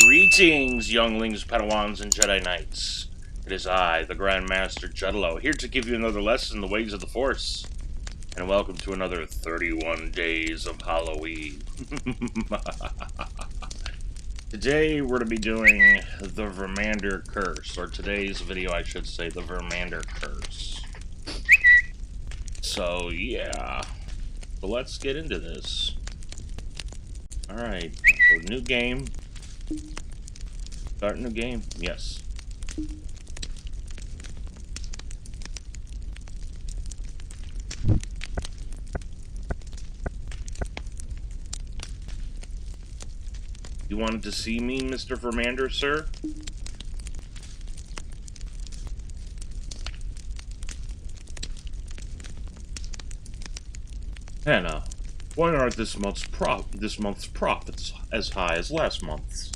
Greetings, younglings, Padawans, and Jedi Knights. It is I, the Grand Master Jeddalo, here to give you another lesson in the ways of the Force. And welcome to another 31 days of Halloween. Today we're going to be doing the Vermander Curse, or today's video I should say, the Vermander Curse. So yeah, so let's get into this. Alright, so new game. Start new game, yes. You wanted to see me, Mr. Vermander, sir? Hannah, why aren't this month's profits as high as last month's?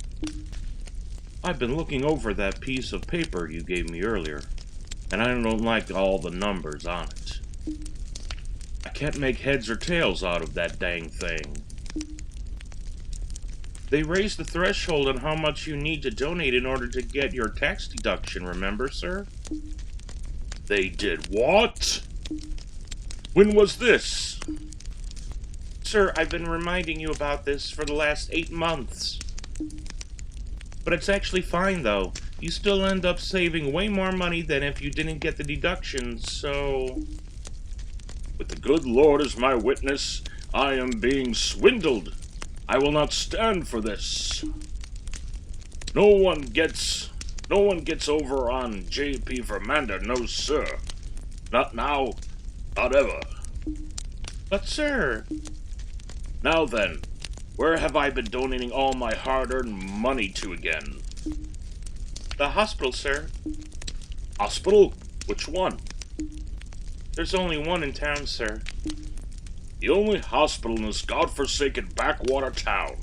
I've been looking over that piece of paper you gave me earlier, and I don't like all the numbers on it. I can't make heads or tails out of that dang thing. They raised the threshold on how much you need to donate in order to get your tax deduction, remember, sir? They did what? When was this? Sir, I've been reminding you about this for the last 8 months. But it's actually fine, though. You still end up saving way more money than if you didn't get the deductions, so... With the good Lord as my witness, I am being swindled. I will not stand for this. No one gets over on J.P. Vermander, no sir. Not now, not ever. But sir... Now then, where have I been donating all my hard-earned money to again? The hospital, sir. Hospital? Which one? There's only one in town, sir. The only hospital in this godforsaken backwater town,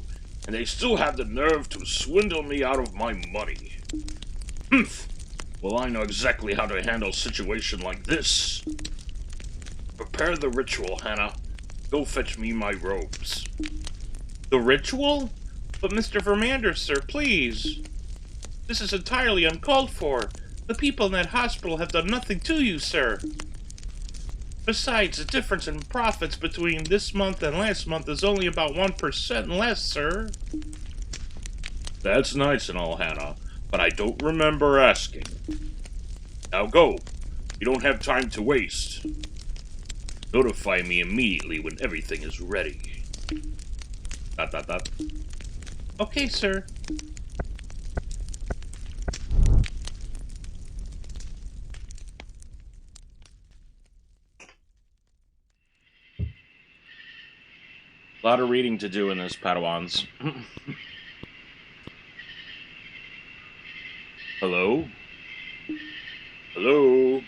and they still have the nerve to swindle me out of my money. Humph! Well, I know exactly how to handle a situation like this. Prepare the ritual, Hannah. Go fetch me my robes. The ritual? But Mr. Vermander, sir, please. This is entirely uncalled for. The people in that hospital have done nothing to you, sir. Besides, the difference in profits between this month and last month is only about 1% less, sir. That's nice and all, Hannah, but I don't remember asking. Now go. You don't have time to waste. Notify me immediately when everything is ready. ... Okay, sir. A lot of reading to do in this, Padawans. Hello? Hello?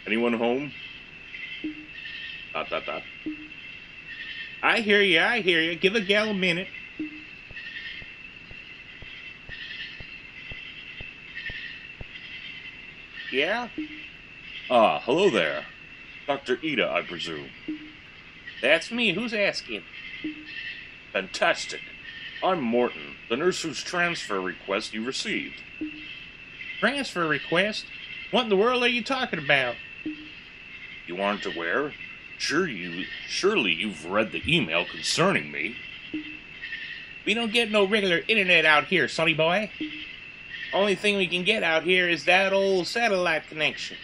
Anyone home? ... I hear you. Give a gal a minute. Yeah? Ah, hello there. Dr. Ida, I presume. That's me. Who's asking? Fantastic. I'm Morton, the nurse whose transfer request you received. Transfer request? What in the world are you talking about? You aren't aware? Surely you've read the email concerning me. We don't get no regular internet out here, sonny boy. Only thing we can get out here is that old satellite connection.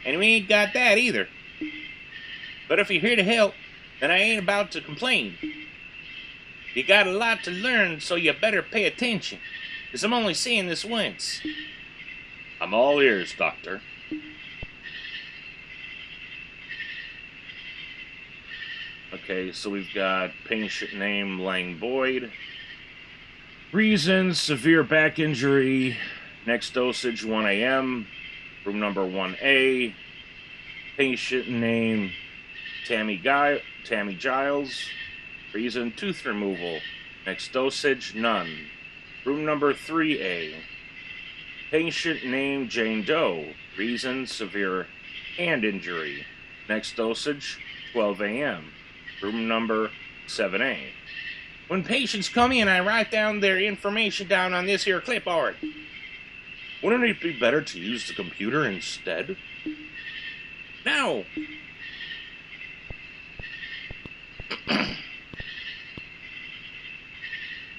And we ain't got that either. But if you're here to help, then I ain't about to complain. You got a lot to learn, so you better pay attention. 'Cause I'm only saying this once. I'm all ears, Doctor. Okay, so we've got patient name Lang Boyd. Reason, severe back injury. Next dosage, 1 a.m. Room number 1A. Patient name Tammy Giles. Reason, tooth removal. Next dosage, none. Room number 3A. Patient name Jane Doe. Reason, severe hand injury. Next dosage, 12 a.m. Room number 7A. When patients come in, I write down their information down on this here clipboard. Wouldn't it be better to use the computer instead? No.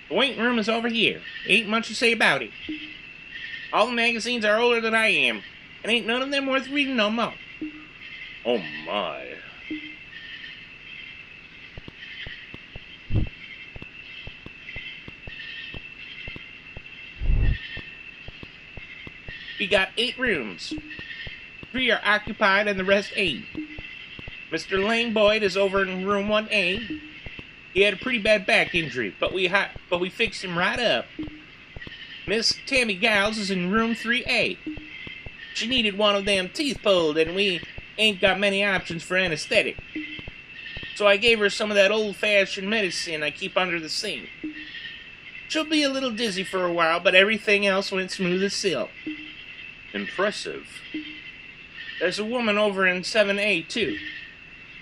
The waiting room is over here. Ain't much to say about it. All the magazines are older than I am, and ain't none of them worth reading no more. Oh my. We got 8 rooms. 3 are occupied and the rest ain't. Mr. Lang Boyd is over in room 1A. He had a pretty bad back injury, but we fixed him right up. Miss Tammy Giles is in room 3A. She needed one of them teeth pulled, and we ain't got many options for anesthetic. So I gave her some of that old-fashioned medicine I keep under the sink. She'll be a little dizzy for a while, but everything else went smooth as silk. Impressive. There's a woman over in 7A, too.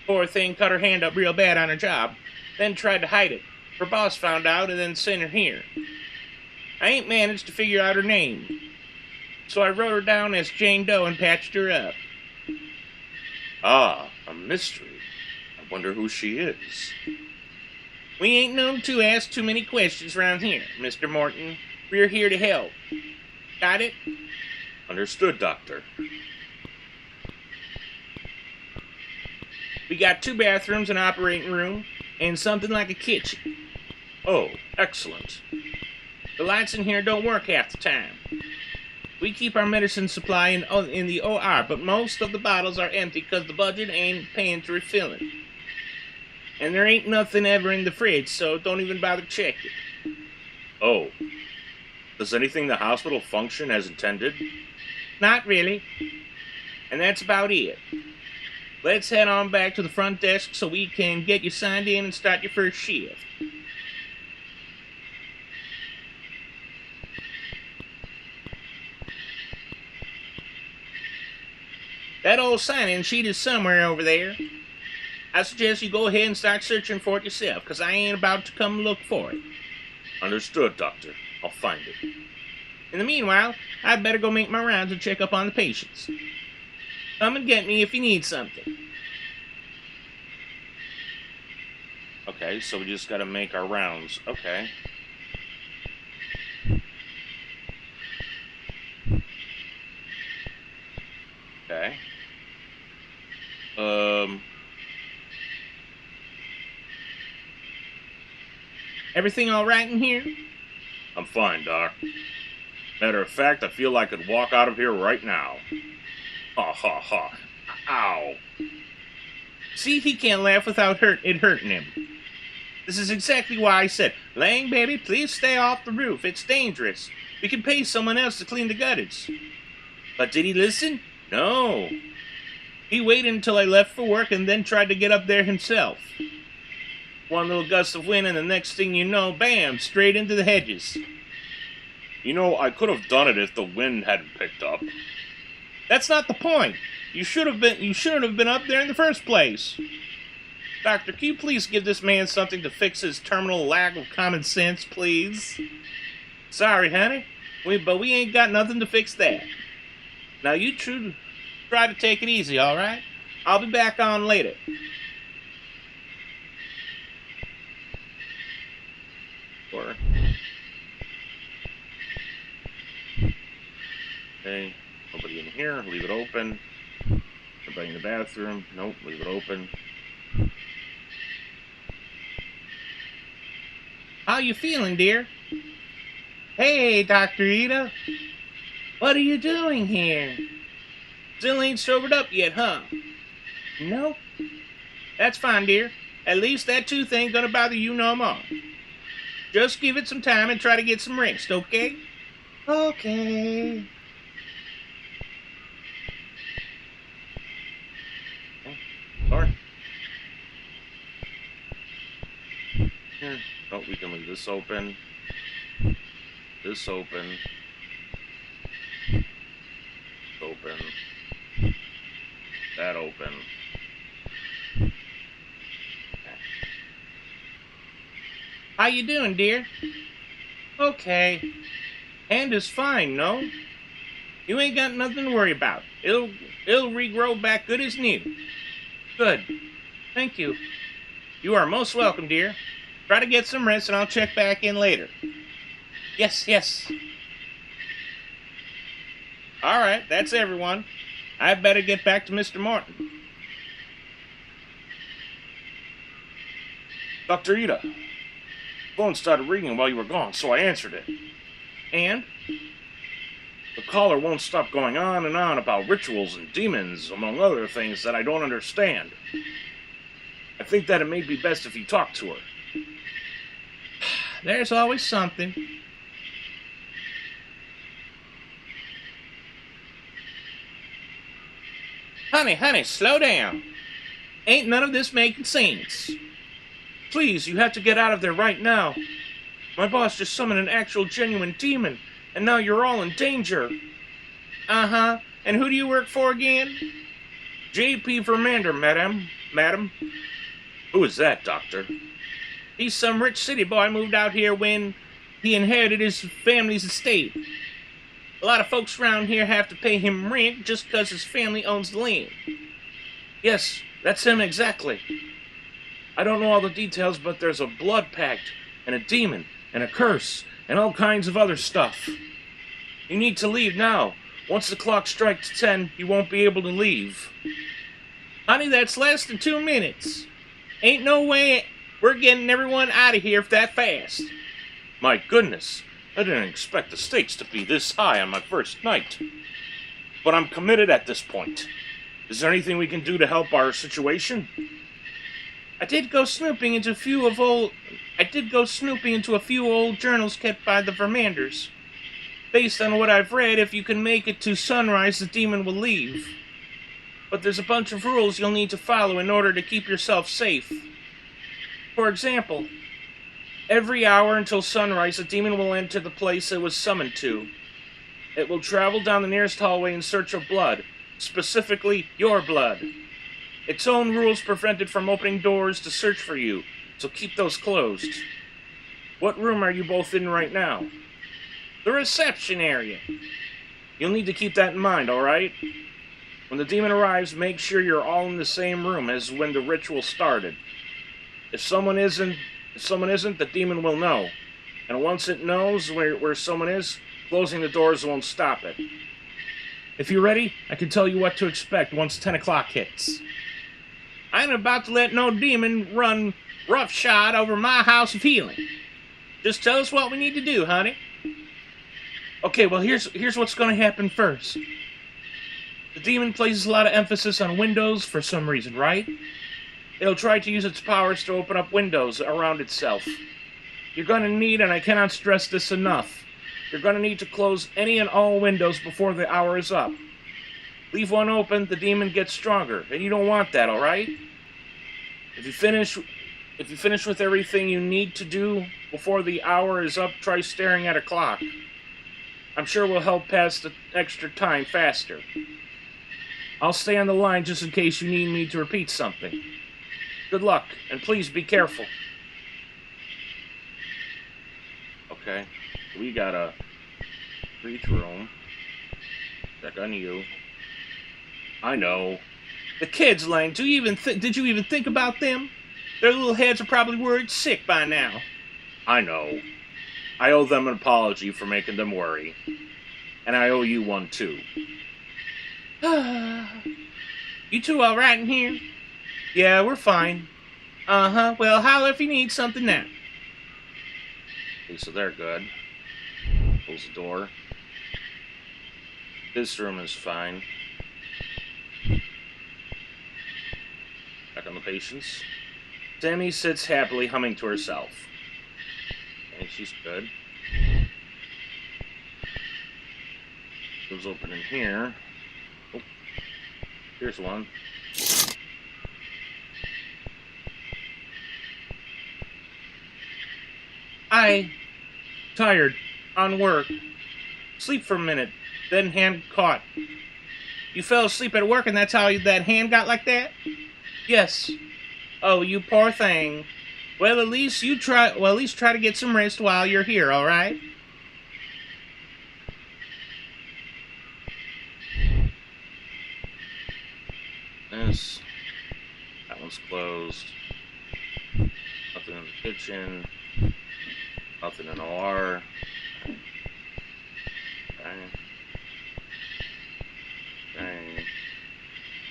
Poor thing cut her hand up real bad on her job, then tried to hide it. Her boss found out and then sent her here. I ain't managed to figure out her name, so I wrote her down as Jane Doe and patched her up. Ah, a mystery. I wonder who she is. We ain't known to ask too many questions around here, Mr. Morton. We're here to help. Got it? Understood, Doctor. We got 2 bathrooms, an operating room, and something like a kitchen. Oh, excellent. The lights in here don't work half the time. We keep our medicine supply in the OR, but most of the bottles are empty because the budget ain't paying to refill it. And there ain't nothing ever in the fridge, so don't even bother checking. Oh. Does anything in the hospital function as intended? Not really. And that's about it. Let's head on back to the front desk so we can get you signed in and start your first shift. That old sign-in sheet is somewhere over there. I suggest you go ahead and start searching for it yourself, because I ain't about to come look for it. Understood, Doctor. I'll find it. In the meanwhile, I'd better go make my rounds and check up on the patients. Come and get me if you need something. Okay, so we just gotta make our rounds. Okay. Okay. Everything all right in here? I'm fine, Doc. Matter of fact, I feel I could walk out of here right now. Ha ha ha. Ow. See, he can't laugh without it hurting him. This is exactly why I said, Lang, baby, please stay off the roof. It's dangerous. We can pay someone else to clean the gutters. But did he listen? No. He waited until I left for work and then tried to get up there himself. One little gust of wind and the next thing you know, bam, straight into the hedges. You know, I could have done it if the wind hadn't picked up. That's not the point. You shouldn't have been up there in the first place. Doctor, can you please give this man something to fix his terminal lack of common sense, please? Sorry, honey, but we ain't got nothing to fix that. Now you try to take it easy, all right? I'll be back on later. Okay. Nobody in here. Leave it open. Nobody in the bathroom. Nope. Leave it open. How you feeling, dear? Hey, Dr. Ida. What are you doing here? Still ain't sobered up yet, huh? Nope. That's fine, dear. At least that tooth ain't gonna bother you no more. Just give it some time and try to get some rest, okay? Okay. Sorry. Here. Oh, we can leave this open. This open. Open. That open. How you doing, dear? Okay. Hand is fine, no? You ain't got nothing to worry about. It'll regrow back good as new. Good. Thank you. You are most welcome, dear. Try to get some rest and I'll check back in later. Yes. Alright, that's everyone. I better get back to Mr. Morton. Dr. Ida. The phone started ringing while you were gone, so I answered it. And? The caller won't stop going on and on about rituals and demons, among other things that I don't understand. I think that it may be best if you talk to her. There's always something. Honey, slow down. Ain't none of this making sense. Please, you have to get out of there right now. My boss just summoned an actual genuine demon, and now you're all in danger. Uh-huh. And who do you work for again? J.P. Vermander, madam. Who is that, Doctor? He's some rich city boy moved out here when he inherited his family's estate. A lot of folks around here have to pay him rent just because his family owns the land. Yes, that's him exactly. I don't know all the details, but there's a blood pact, and a demon, and a curse, and all kinds of other stuff. You need to leave now. Once the clock strikes 10, you won't be able to leave. Honey, that's less than 2 minutes. Ain't no way we're getting everyone out of here that fast. My goodness, I didn't expect the stakes to be this high on my first night. But I'm committed at this point. Is there anything we can do to help our situation? I did go snooping into a few old journals kept by the Vermanders. Based on what I've read, if you can make it to sunrise, the demon will leave. But there's a bunch of rules you'll need to follow in order to keep yourself safe. For example, every hour until sunrise, the demon will enter the place it was summoned to. It will travel down the nearest hallway in search of blood, specifically your blood. Its own rules prevent it from opening doors to search for you, so keep those closed. What room are you both in right now? The reception area. You'll need to keep that in mind, alright? When the demon arrives, make sure you're all in the same room as when the ritual started. If someone isn't, the demon will know. And once it knows where someone is, closing the doors won't stop it. If you're ready, I can tell you what to expect once 10 o'clock hits. I ain't about to let no demon run roughshod over my house of healing. Just tell us what we need to do, honey. Okay, well, here's what's going to happen first. The demon places a lot of emphasis on windows for some reason, right? It'll try to use its powers to open up windows around itself. You're going to need, and I cannot stress this enough, you're going to need to close any and all windows before the hour is up. Leave one open, the demon gets stronger, and you don't want that, alright? If you finish with everything you need to do before the hour is up, try staring at a clock. I'm sure we'll help pass the extra time faster. I'll stay on the line just in case you need me to repeat something. Good luck, and please be careful. Okay, we got a breach room. Check on you. I know. The kids, Lang, did you even think about them? Their little heads are probably worried sick by now. I know. I owe them an apology for making them worry. And I owe you one, too. You two all right in here? Yeah, we're fine. Uh-huh. Well, holler if you need something now. Okay, so they're good. Close the door. This room is fine. Back on the patients. Sammy sits happily humming to herself. Okay, she's good. Doors open in here. Oh, here's one. Tired. On work. Sleep for a minute. Then hand caught. You fell asleep at work and that's how that hand got like that? Yes. Oh, you poor thing. Well, at least try to get some rest while you're here, all right? This. That one's closed. Nothing in the kitchen. Nothing in OR. Okay. Okay.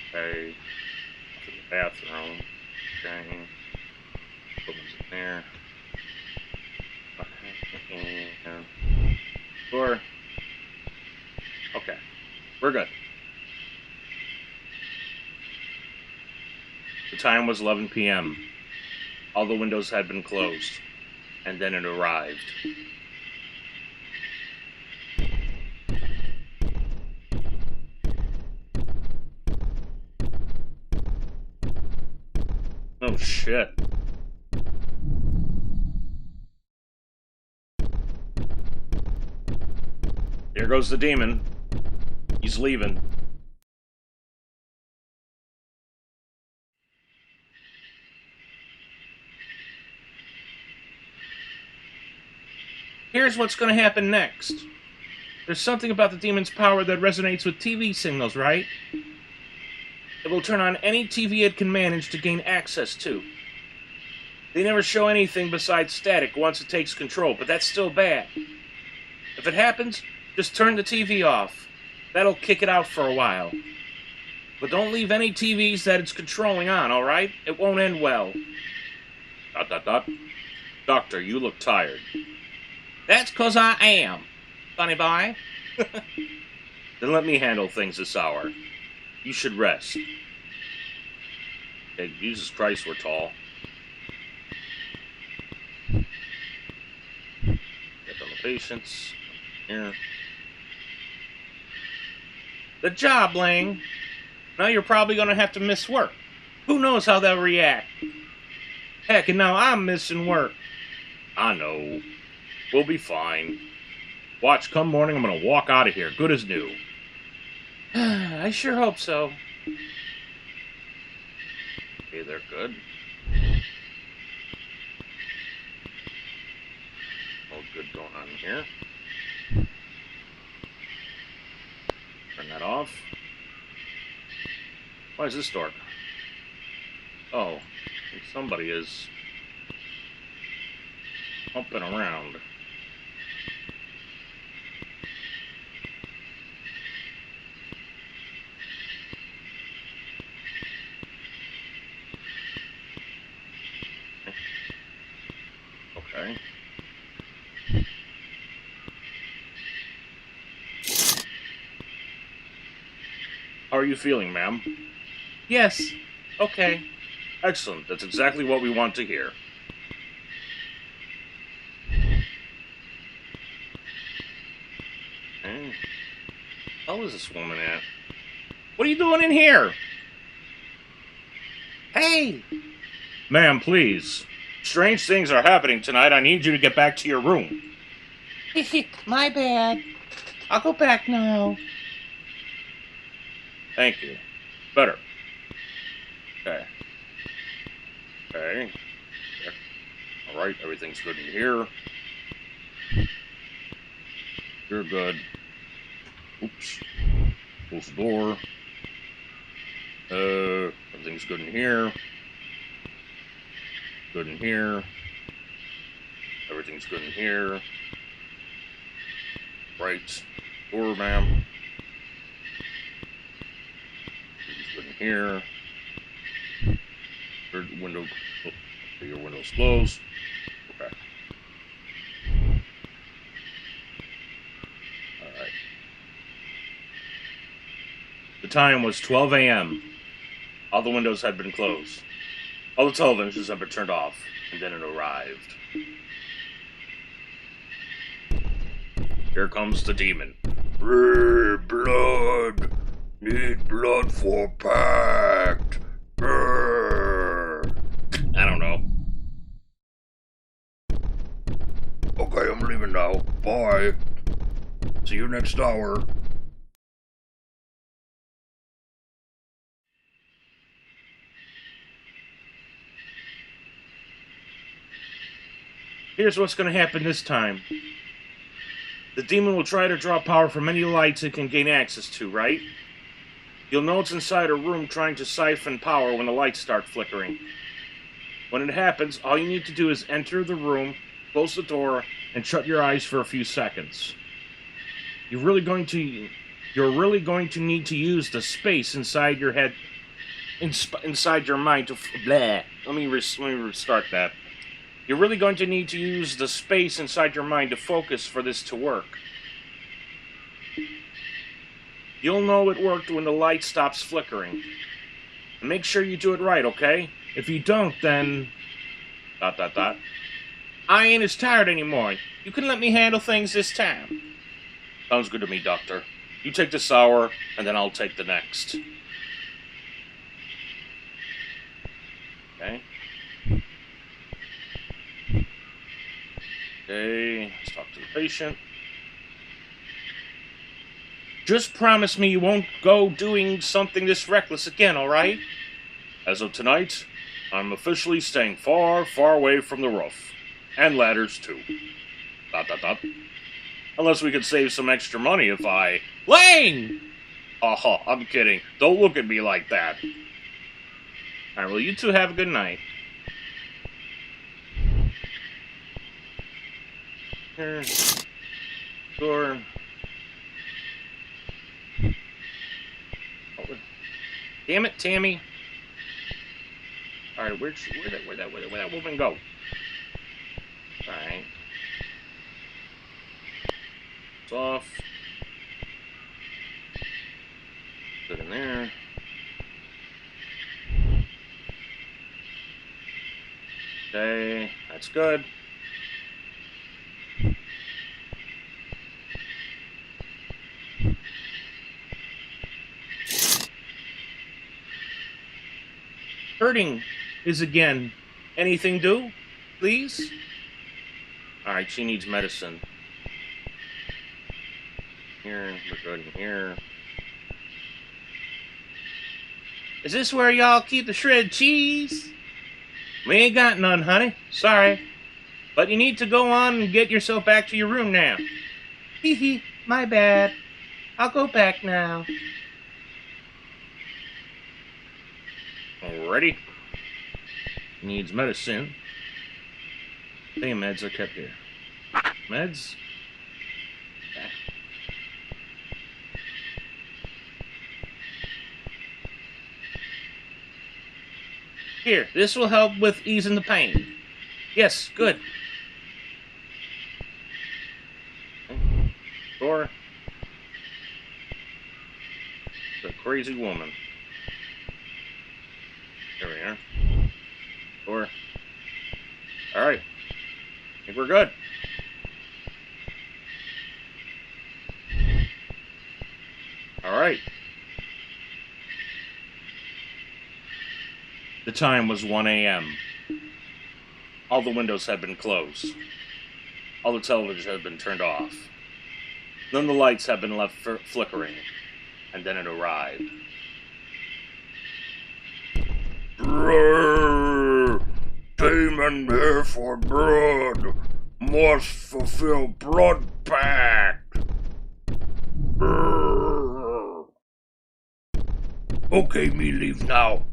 Okay. Nothing in the bathroom. Okay. Opens in there. Okay. And door. Okay. We're good. The time was 11 p.m. All the windows had been closed. And then it arrived. Oh shit. Here goes the demon. He's leaving. Here's what's going to happen next. There's something about the demon's power that resonates with TV signals, right? It will turn on any TV it can manage to gain access to. They never show anything besides static once it takes control, but that's still bad. If it happens, just turn the TV off. That'll kick it out for a while. But don't leave any TVs that it's controlling on, alright? It won't end well. ... Doctor, you look tired. That's 'cause I am, funny boy. Then let me handle things this hour. You should rest. Okay, Jesus Christ, we're tall. Get on the patients. Here. The job, Lang. Now you're probably going to have to miss work. Who knows how they'll react? Heck, and now I'm missing work. I know. We'll be fine. Watch, come morning, I'm gonna walk out of here, good as new. I sure hope so. Okay, they're good. All good going on here. Turn that off. Why is this dark? Oh, somebody is humping around. Okay. How are you feeling, ma'am? Yes. Okay. Excellent. That's exactly what we want to hear. Okay. How is this woman at? What are you doing in here? Hey! Ma'am, please. Strange things are happening tonight. I need you to get back to your room. My bad. I'll go back now. Thank you. Better. Okay. Okay. Alright, everything's good in here. You're good. Oops. Close the door. Everything's good in here. Good in here. Everything's good in here. Right. Door, ma'am. Put in here. Third window. Oh, okay, your window's closed. Okay. Alright. The time was 12 a.m. All the windows had been closed. All the televisions had been turned off. And then it arrived. Here comes the demon. Blood! Need blood for pact! I don't know. Okay, I'm leaving now. Bye. See you next hour. Here's what's going to happen this time. The demon will try to draw power from any lights it can gain access to, right? You'll know it's inside a room trying to siphon power when the lights start flickering. When it happens, all you need to do is enter the room, close the door, and shut your eyes for a few seconds. You're really going to need to use the space inside your head, inside your mind to... Bleh. Let me restart that. You're really going to need to use the space inside your mind to focus for this to work. You'll know it worked when the light stops flickering. And make sure you do it right, okay? If you don't, then... ... I ain't as tired anymore. You can let me handle things this time. Sounds good to me, Doctor. You take this hour, and then I'll take the next. Okay. Okay, let's talk to the patient. Just promise me you won't go doing something this reckless again, alright? As of tonight, I'm officially staying far, far away from the roof. And ladders, too. ... Unless we could save some extra money if I... Lane! Haha, I'm kidding. Don't look at me like that. Alright, well, you two have a good night. Here. Door. Oh, damn it, Tammy. Alright, where'd that woman go? Alright. It's off. Put it in there. Okay, that's good. Hurting is again. Anything do, please? Alright, she needs medicine. Here, we're good in here. Is this where y'all keep the shredded cheese? We ain't got none, honey. Sorry. But you need to go on and get yourself back to your room now. Hee hee, my bad. I'll go back now. Alrighty. Needs medicine. Pain meds are kept here. Meds? Okay. Here, this will help with easing the pain. Yes, good. Okay. Door. The crazy woman. There we are. Door. Alright. I think we're good. Alright. The time was 1 a.m. All the windows had been closed. All the televisions had been turned off. Then the lights had been left flickering. And then it arrived. Brrr! Demon here for blood! Must fulfill blood pact! Brrr! Okay, me leave now.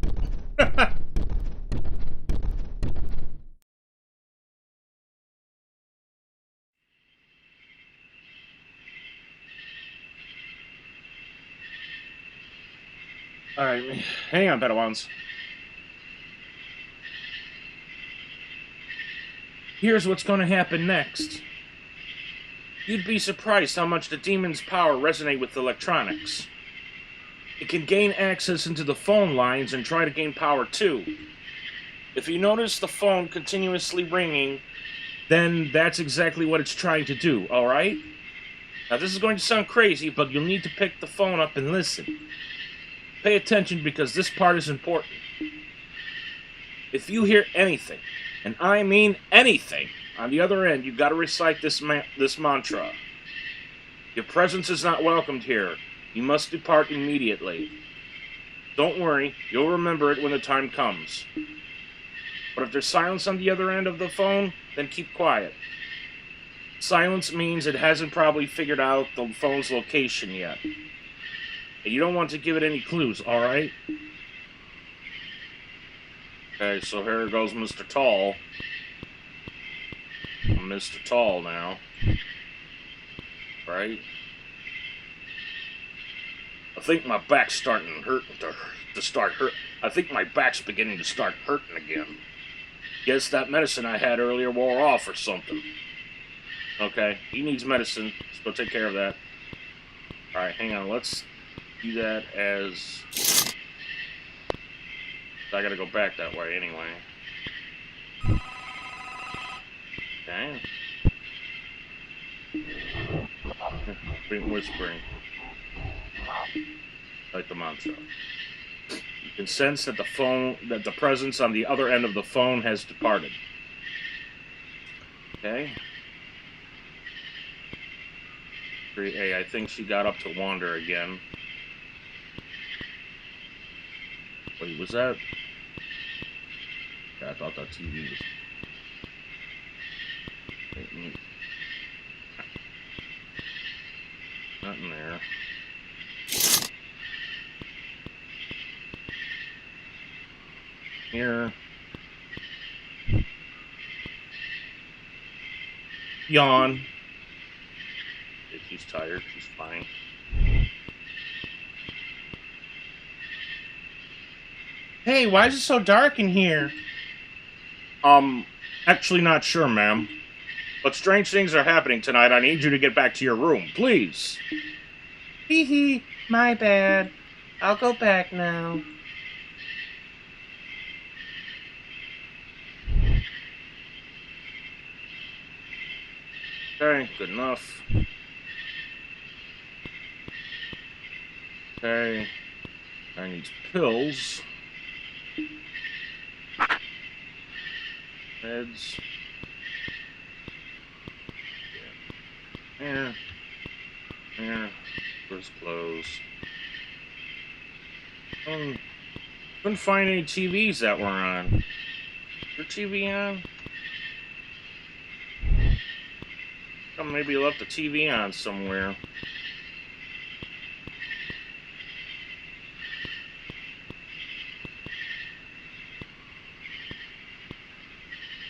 Alright, hang on, Padawans. Here's what's going to happen next. You'd be surprised how much the demon's power resonates with electronics. It can gain access into the phone lines and try to gain power too. If you notice the phone continuously ringing, then that's exactly what it's trying to do, alright? Now this is going to sound crazy, but you'll need to pick the phone up and listen. Pay attention because this part is important. If you hear anything, and I mean anything, on the other end, you've got to recite this mantra. Your presence is not welcomed here. You must depart immediately. Don't worry, you'll remember it when the time comes. But if there's silence on the other end of the phone, then keep quiet. Silence means it hasn't probably figured out the phone's location yet. And you don't want to give it any clues, alright? Okay, so here goes Mr. Tall. I'm Mr. Tall now. Right? I think my back's starting to start hurt. I think my back's beginning to start hurting again. Guess that medicine I had earlier wore off or something. Okay, he needs medicine. Let's go take care of that. Alright, hang on. Let's do that as... I gotta go back that way anyway. Okay. Been whispering. Like the mantra. You can sense that the presence on the other end of the phone has departed. Okay. 3A, I think she got up to wander again. Wait, was that? Yeah, I thought that TV was... Nothing there. Here. Yawn. If she's tired, she's fine. Hey, why is it so dark in here? Actually not sure, ma'am. But strange things are happening tonight. I need you to get back to your room, please. Hee hee, my bad. I'll go back now. Okay, good enough. Okay. I need pills. Meds. Yeah. Where's clothes? Couldn't find any TVs that were on. Is your TV on? Oh, maybe you left the TV on somewhere.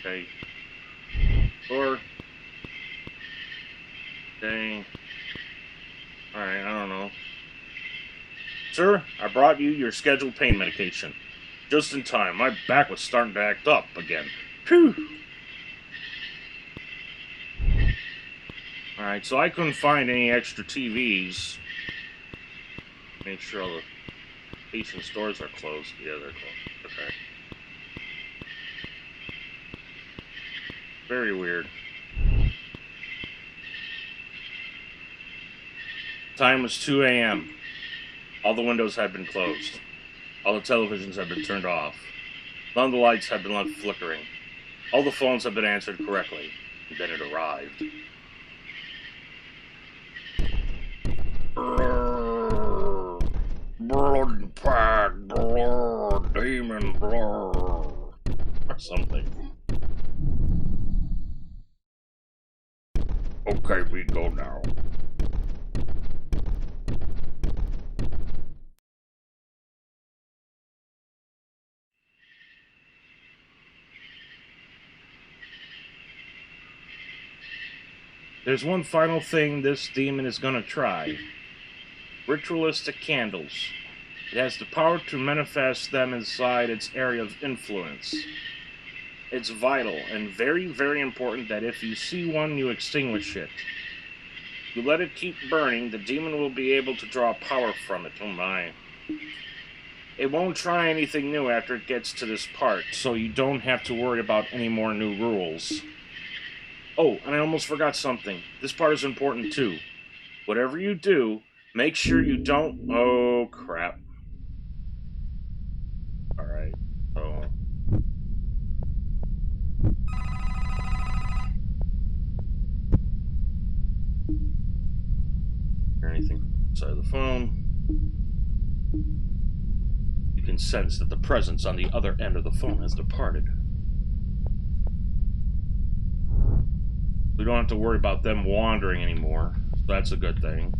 Okay. Or... Dang. Alright, I don't know. Sir, I brought you your scheduled pain medication. Just in time. My back was starting to act up again. Phew! Alright, so I couldn't find any extra TVs. Make sure all the patient stores are closed. Yeah, they're closed. Okay. Very weird. Time was 2 a.m. All the windows had been closed. All the televisions had been turned off. None of the lights had been left flickering. All the phones had been answered correctly. And then it arrived. Blood pack, blood, demon blood. Or something. Okay, we go now. There's one final thing this demon is gonna try. Ritualistic candles. It has the power to manifest them inside its area of influence. It's vital and very, very important that if you see one, you extinguish it. You let it keep burning, the demon will be able to draw power from it. Oh my. It won't try anything new after it gets to this part, so you don't have to worry about any more new rules. Oh, and I almost forgot something. This part is important too. Whatever you do, make sure you don't... Oh, crap. Alright, so... Hear anything inside the phone? You can sense that the presence on the other end of the phone has departed. We don't have to worry about them wandering anymore, so that's a good thing.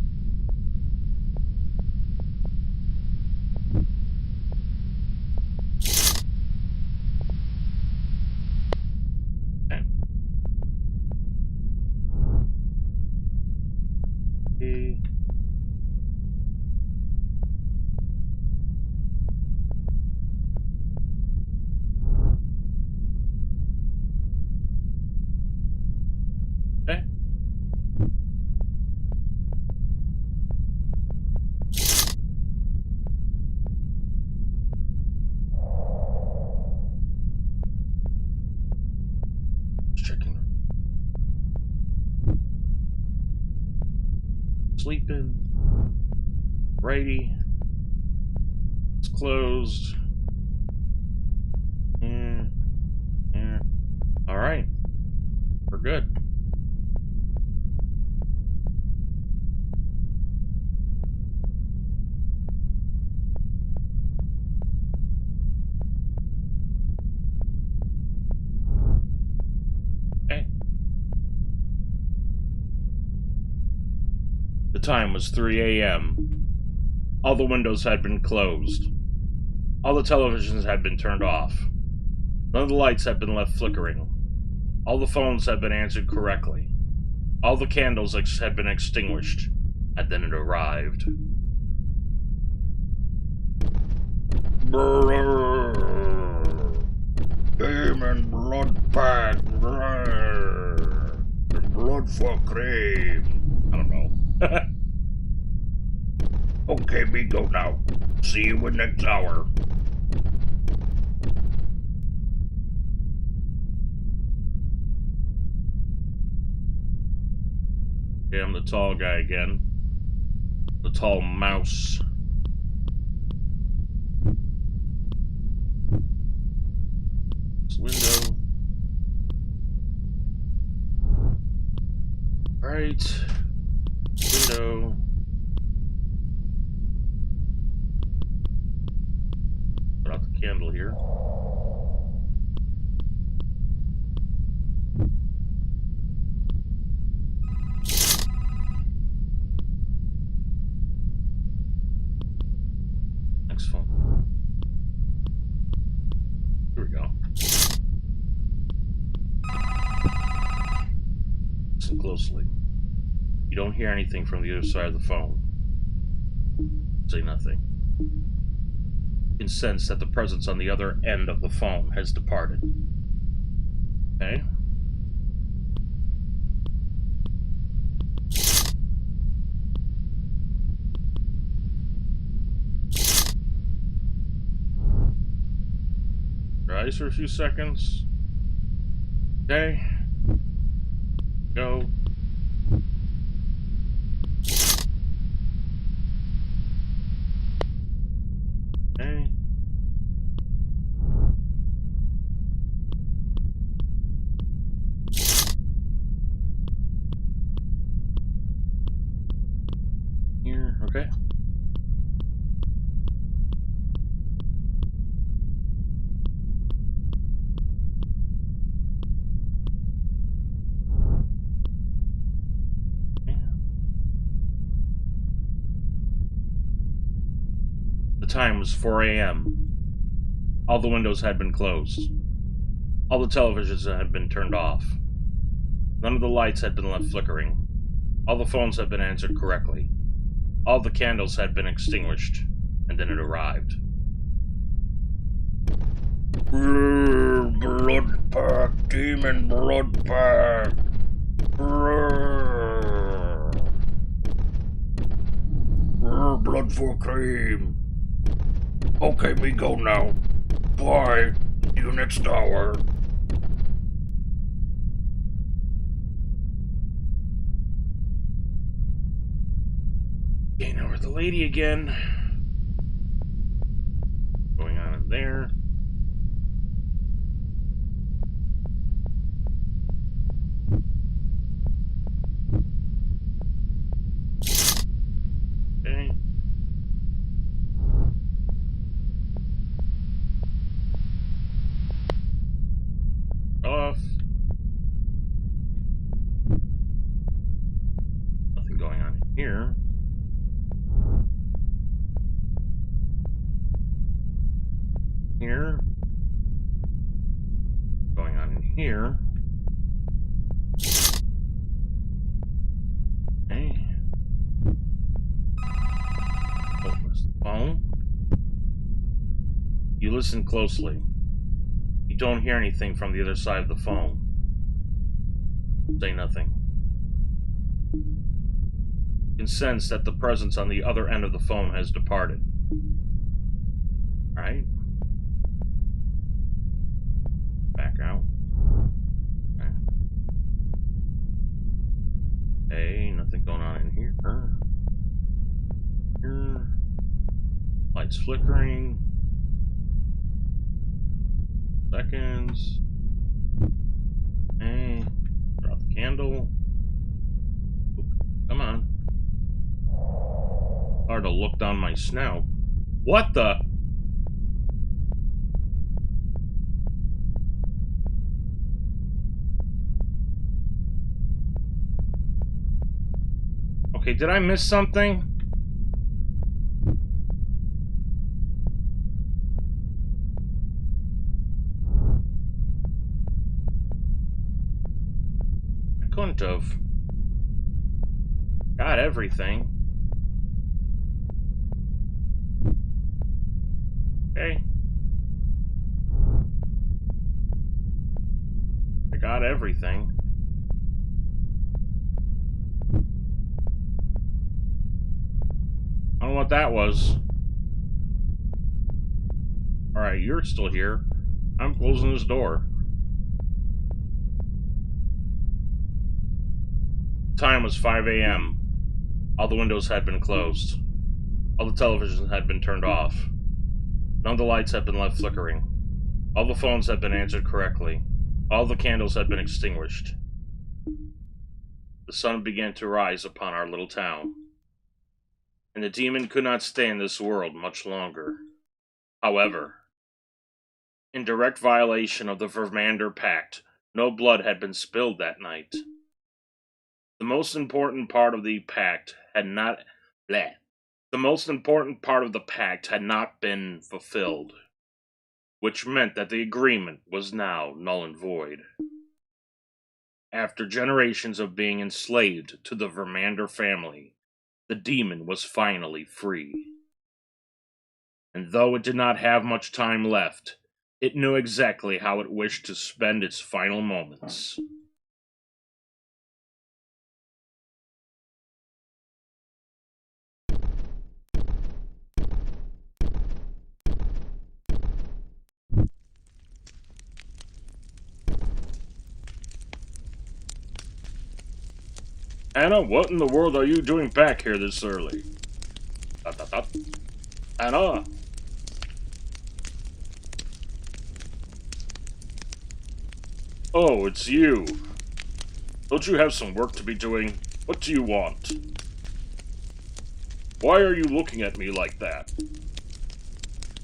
Okay. Okay. Checking. Sleeping. Righty. It's closed. Yeah. Alright. We're good. Okay. The time was 3 a.m. All the windows had been closed. All the televisions had been turned off. None of the lights had been left flickering. All the phones had been answered correctly. All the candles had been extinguished. And then it arrived. Brrr. Demon blood pack. Brrr. Blood for cream. I don't know. Okay, me go now. See you in next hour. Okay, I'm the tall guy again. The tall mouse. This window. Right. Window. Put out the candle here. Next phone. Here we go. Listen closely. You don't hear anything from the other side of the phone. Say nothing. You can sense that the presence on the other end of the phone has departed. Okay? Your eyes for a few seconds. Okay. Go. Okay. Here, okay. The time was 4 a.m. All the windows had been closed. All the televisions had been turned off. None of the lights had been left flickering. All the phones had been answered correctly. All the candles had been extinguished. And then it arrived. Blood pack, demon blood pack. Blood for cream. Okay, me go now. Bye. See you next hour. Okay, now we're the lady again. Going on in there. Okay. Off. Nothing going on in here. Here. Going on in here. Okay. Oh, there's the phone. You listen closely. You don't hear anything from the other side of the phone. Say nothing. You can sense that the presence on the other end of the phone has departed. Alright. Back out. Okay. Hey, nothing going on in here. Here. Lights flickering. Seconds. Hey. Drop the candle. Oop, come on. Hard to look down my snout. What the? Okay, did I miss something? I couldn't have. Got everything. Okay. I got everything. I don't know what that was. Alright, you're still here. I'm closing this door. Time was 5 a.m. All the windows had been closed. All the televisions had been turned off. None of the lights had been left flickering. All the phones had been answered correctly. All the candles had been extinguished. The sun began to rise upon our little town. And the demon could not stay in this world much longer. However, in direct violation of the Vermander Pact, no blood had been spilled that night. The most important part of the pact had not bleh. The most important part of the pact had not been fulfilled, which meant that the agreement was now null and void. After generations of being enslaved to the Vermander family, the demon was finally free. And though it did not have much time left, it knew exactly how it wished to spend its final moments. Anna, what in the world are you doing back here this early? Dot, dot, dot. Anna! Oh, it's you. Don't you have some work to be doing? What do you want? Why are you looking at me like that?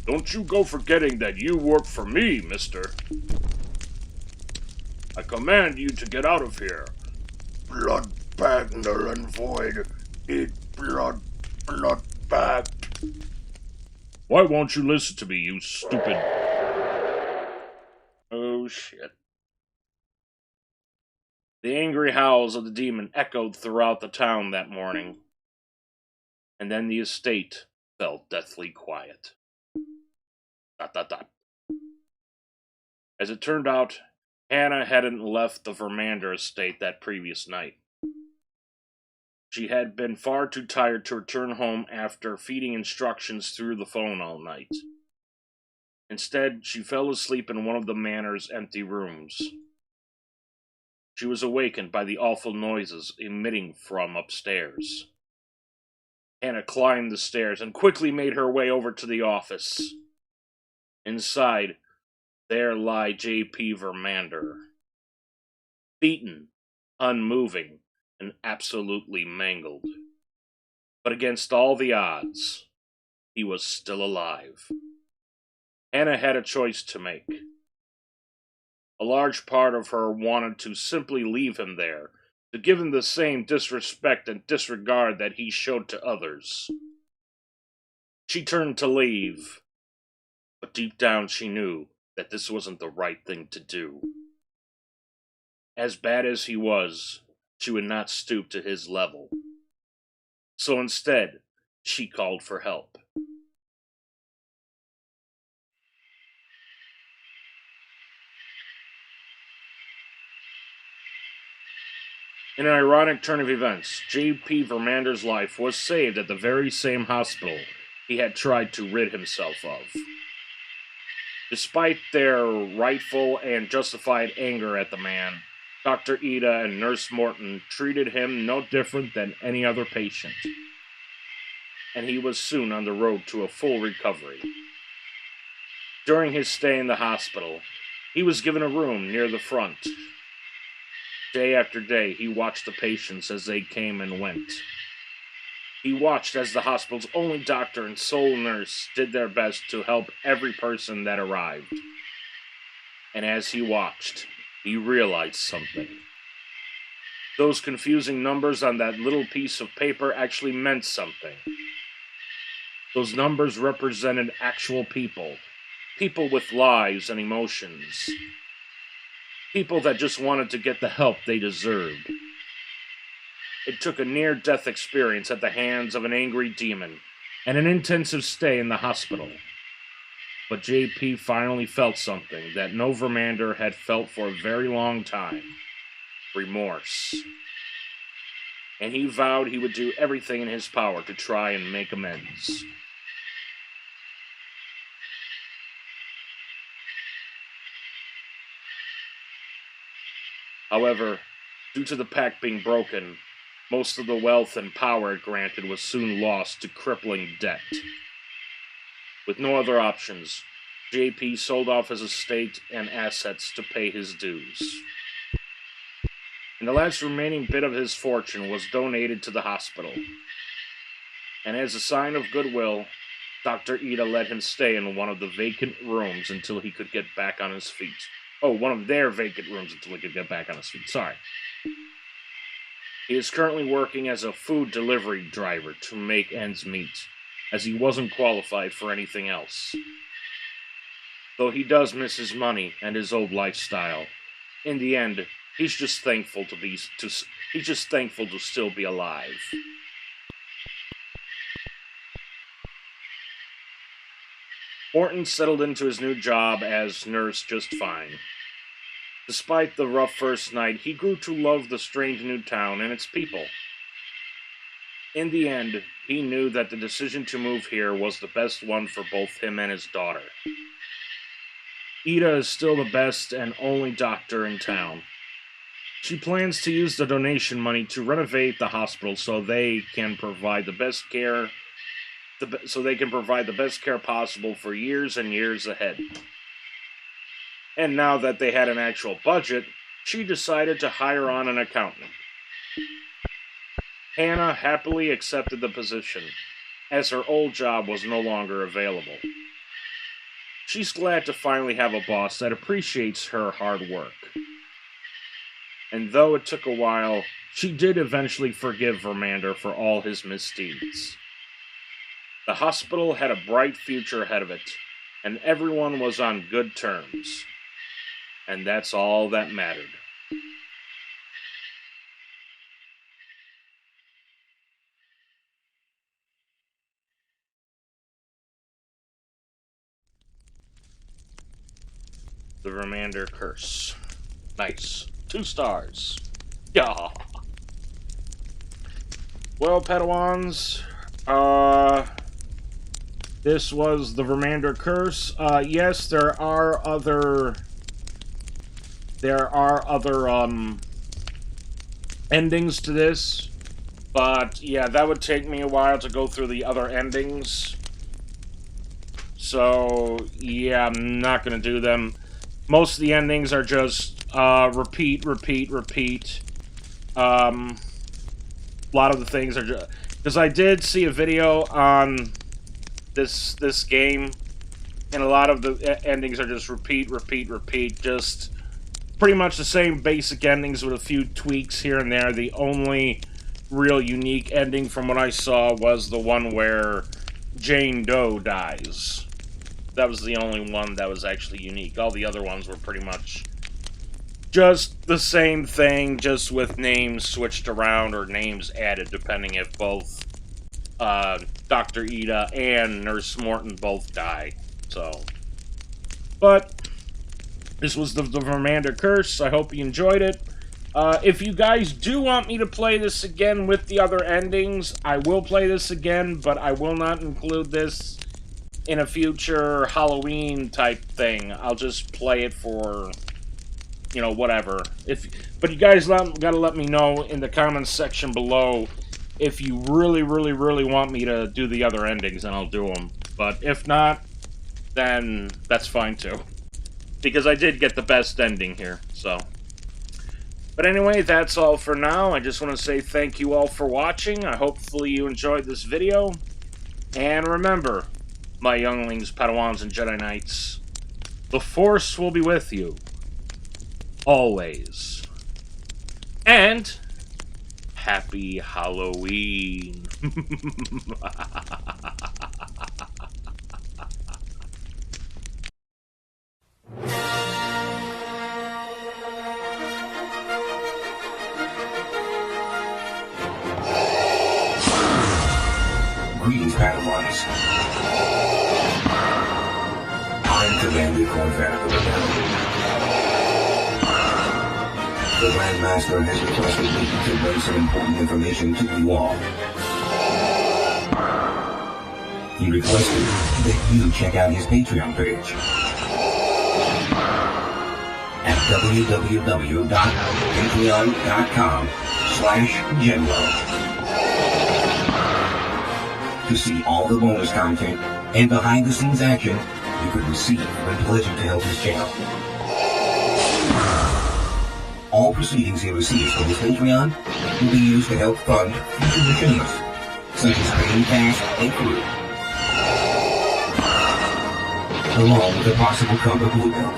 Don't you go forgetting that you work for me, mister. I command you to get out of here. Blood pack null and void. Eat blood pack. Why won't you listen to me, you stupid... Oh, shit. The angry howls of the demon echoed throughout the town that morning. And then the estate fell deathly quiet. ... Dot, dot, dot. As it turned out, Hannah hadn't left the Vermander estate that previous night. She had been far too tired to return home after feeding instructions through the phone all night. Instead, she fell asleep in one of the manor's empty rooms. She was awakened by the awful noises emitting from upstairs. Hannah climbed the stairs and quickly made her way over to the office. Inside, there lay J.P. Vermander, beaten, unmoving, and absolutely mangled. But against all the odds, he was still alive. Hannah had a choice to make. A large part of her wanted to simply leave him there, to give him the same disrespect and disregard that he showed to others. She turned to leave, but deep down she knew that this wasn't the right thing to do. As bad as he was, she would not stoop to his level. So instead, she called for help. In an ironic turn of events, J.P. Vermander's life was saved at the very same hospital he had tried to rid himself of. Despite their rightful and justified anger at the man, Dr. Ida and Nurse Morton treated him no different than any other patient, and he was soon on the road to a full recovery. During his stay in the hospital, he was given a room near the front. Day after day, he watched the patients as they came and went. He watched as the hospital's only doctor and sole nurse did their best to help every person that arrived. And as he watched, he realized something. Those confusing numbers on that little piece of paper actually meant something. Those numbers represented actual people. People with lives and emotions. People that just wanted to get the help they deserved. It took a near-death experience at the hands of an angry demon and an intensive stay in the hospital. But J.P. finally felt something that no Vermander had felt for a very long time. Remorse. And he vowed he would do everything in his power to try and make amends. However, due to the pact being broken, most of the wealth and power it granted was soon lost to crippling debt. With no other options, J.P. sold off his estate and assets to pay his dues. And the last remaining bit of his fortune was donated to the hospital. And as a sign of goodwill, Dr. Ida let him stay in one of the vacant rooms until he could get back on his feet. Oh, one of their vacant rooms until he could get back on his feet. Sorry. He is currently working as a food delivery driver to make ends meet, as he wasn't qualified for anything else. Though he does miss his money and his old lifestyle, in the end, he's just thankful to still be alive. Morton settled into his new job as nurse just fine. Despite the rough first night, he grew to love the strange new town and its people. In the end, he knew that the decision to move here was the best one for both him and his daughter. Ida is still the best and only doctor in town. She plans to use the donation money to renovate the hospital so they can provide the best care possible for years and years ahead. And now that they had an actual budget, she decided to hire on an accountant. Hannah happily accepted the position, as her old job was no longer available. She's glad to finally have a boss that appreciates her hard work. And though it took a while, she did eventually forgive Vermander for all his misdeeds. The hospital had a bright future ahead of it, and everyone was on good terms. And that's all that mattered. The Vermander curse. Nice. 2 stars. Yeah. Well, Padawans, this was the Vermander curse. Yes, there are other endings to this, but yeah, that would take me a while to go through the other endings. So yeah, I'm not gonna do them. Most of the endings are just repeat. A lot of the things are just because I did see a video on this game, and a lot of the endings are just repeat. Just pretty much the same basic endings with a few tweaks here and there. The only real unique ending from what I saw was the one where Jane Doe dies. That was the only one that was actually unique. All the other ones were pretty much just the same thing, just with names switched around or names added, depending if both Dr. Ida and Nurse Morton both die. So, but this was the Vermander curse. I hope you enjoyed it. If you guys do want me to play this again with the other endings, I will play this again, but I will not include this in a future Halloween type thing. I'll just play it for, you know, whatever. But you guys gotta let me know in the comments section below if you really want me to do the other endings, and I'll do them. But if not, then that's fine too. Because I did get the best ending here, so. But anyway, that's all for now. I just want to say thank you all for watching. Hopefully you enjoyed this video. And remember, my younglings, Padawans, and Jedi Knights, the Force will be with you. Always. And happy Halloween. Greetings, Padawans. I'm Commander Corvette of the Rebellion. The Grand Master has requested me to convey some important information to you all. He requested that you check out his Patreon page at www.patreon.com/Jeddalo to see all the bonus content and behind-the-scenes action you could receive when pledging to help his channel. All proceedings he receives from his Patreon will be used to help fund future missions, such as paying cast and crew, along with a possible cup of blue milk.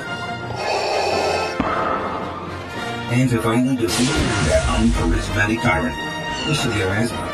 And to finally defeat that uncharismatic tyrant, Mr. Erasmus.